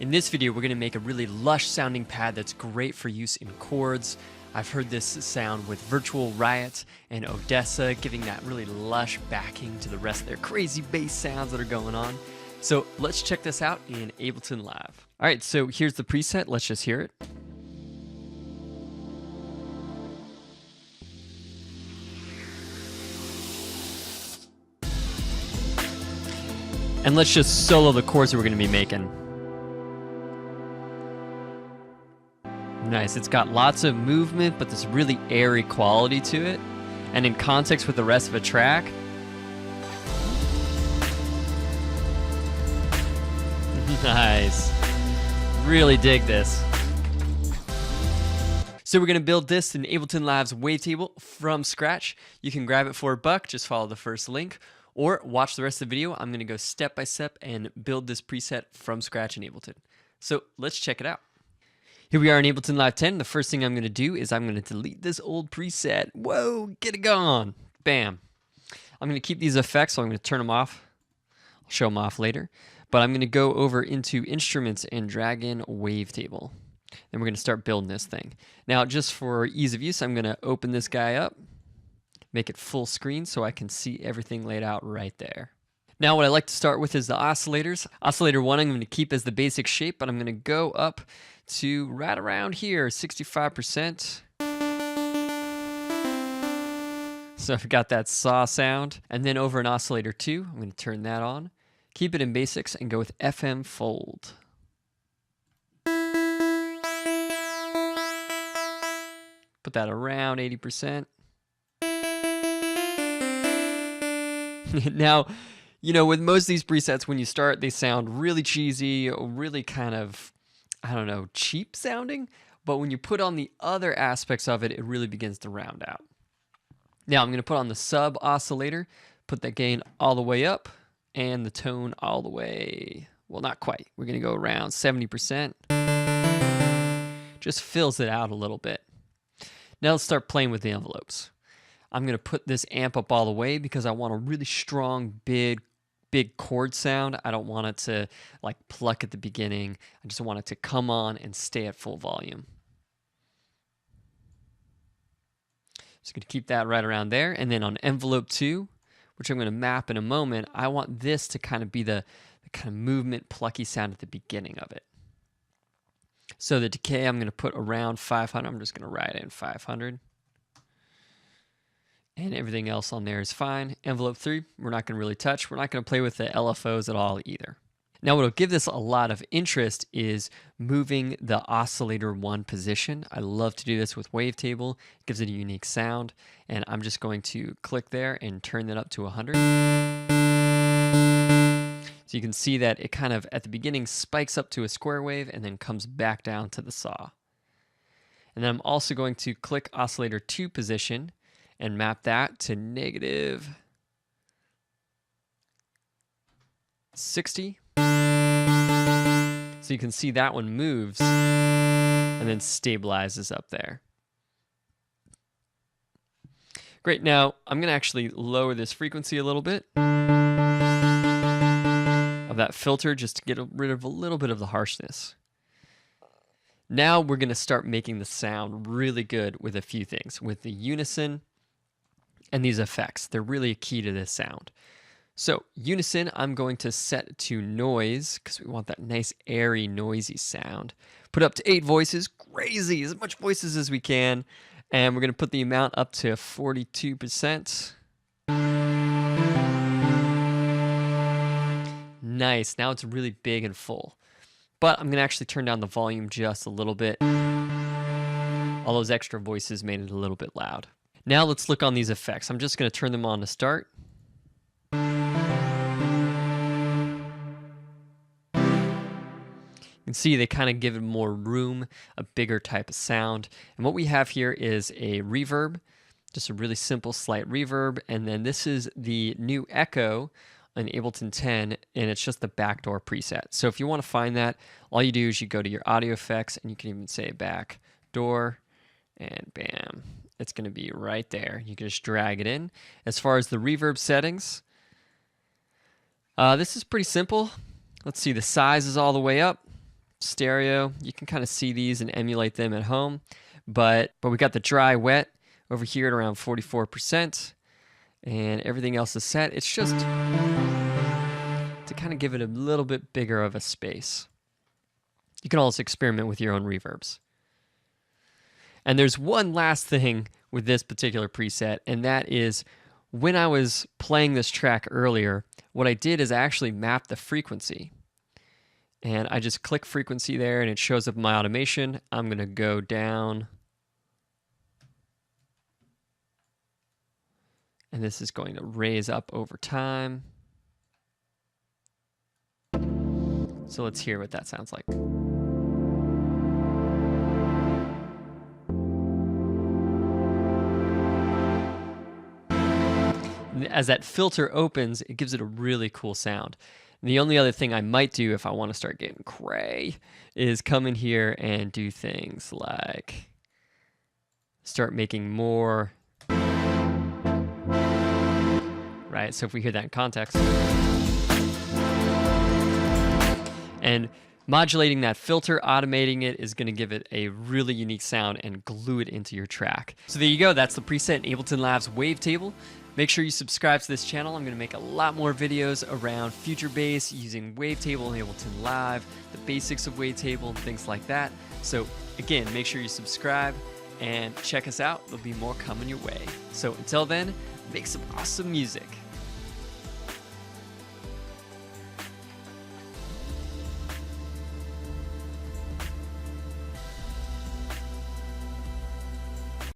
In this video, we're going to make a really lush sounding pad that's great for use in chords. I've heard this sound with virtual Riot and Odesza, giving that really lush backing to the rest of their crazy bass sounds that are going on. So let's check this out in Ableton Live. All right, so here's the preset. Let's just hear it. And let's just solo the chords that we're going to be making. Nice, it's got lots of movement, but this really airy quality to it. And in context with the rest of a track, nice. Really dig this. So we're gonna build this in Ableton Live's Wavetable from scratch. You can grab it for $1, just follow the first link, or watch the rest of the video. I'm gonna go step by step and build this preset from scratch in Ableton. So let's check it out. Here we are in Ableton Live 10. The first thing I'm going to do is I'm going to delete this old preset. Whoa, get it gone. Bam. I'm going to keep these effects, so I'm going to turn them off. I'll show them off later. But I'm going to go over into Instruments and drag in Wavetable. Then we're going to start building this thing. Now, just for ease of use, I'm going to open this guy up, make it full screen so I can see everything laid out right there. Now, what I like to start with is the oscillators. Oscillator 1 I'm going to keep as the basic shape, but I'm going to go up to right around here, 65%. So I've got that saw sound. And then over in oscillator 2, I'm going to turn that on, keep it in basics, and go with FM fold. Put that around 80%. Now, you know, with most of these presets, when you start, they sound really cheesy, really kind of, I don't know, cheap sounding, but when you put on the other aspects of it, it really begins to round out. Now I'm going to put on the sub oscillator, put that gain all the way up, and the tone all the way, well, not quite. We're going to go around 70%. Just fills it out a little bit. Now let's start playing with the envelopes. I'm going to put this amp up all the way because I want a really strong, big chord sound. I don't want it to like pluck at the beginning. I just want it to come on and stay at full volume. Just going to keep that right around there. And then on envelope 2, which I'm going to map in a moment, I want this to kind of be the kind of movement, plucky sound at the beginning of it. So the decay I'm going to put around 500. I'm just going to write in 500. And everything else on there is fine. Envelope 3, we're not going to really touch. We're not going to play with the LFOs at all either. Now, what will give this a lot of interest is moving the oscillator 1 position. I love to do this with Wavetable. It gives it a unique sound. And I'm just going to click there and turn that up to 100. So you can see that it kind of, at the beginning, spikes up to a square wave and then comes back down to the saw. And then I'm also going to click oscillator 2 position and map that to -60. So you can see that one moves and then stabilizes up there. Great, now I'm gonna actually lower this frequency a little bit of that filter just to get rid of a little bit of the harshness. Now we're gonna start making the sound really good with a few things, with the unison and these effects. They're really a key to this sound. So unison, I'm going to set to noise because we want that nice airy, noisy sound. Put up to 8 voices, crazy, as much voices as we can. And we're going to put the amount up to 42%. Nice, now it's really big and full. But I'm going to actually turn down the volume just a little bit. All those extra voices made it a little bit loud. Now let's look on these effects. I'm just going to turn them on to start. You can see they kind of give it more room, a bigger type of sound. And what we have here is a reverb, just a really simple slight reverb. And then this is the new echo in Ableton 10, and it's just the backdoor preset. So if you want to find that, all you do is you go to your audio effects, and you can even say backdoor, and bam. It's going to be right there. You can just drag it in. As far as the reverb settings, this is pretty simple. Let's see, the size is all the way up. stereo. You can kind of see these and emulate them at home, but we got the dry wet over here at around 44%, and everything else is set. It's just to kind of give it a little bit bigger of a space. You can also experiment with your own reverbs. And there's one last thing with this particular preset, and that is when I was playing this track earlier, what I did is I actually mapped the frequency. And I just click frequency there and it shows up in my automation. I'm going to go down. And this is going to raise up over time. So let's hear what that sounds like. As that filter opens, it gives it a really cool sound. And the only other thing I might do if I want to start getting cray is come in here and do things like start making more. Right, so if we hear that in context. And modulating that filter, automating it is going to give it a really unique sound and glue it into your track. So there you go, that's the preset in Ableton Labs Wavetable. Make sure you subscribe to this channel. I'm going to make a lot more videos around future bass using Wavetable and Ableton Live, the basics of Wavetable, and things like that. So again, make sure you subscribe and check us out. There'll be more coming your way. So until then, make some awesome music.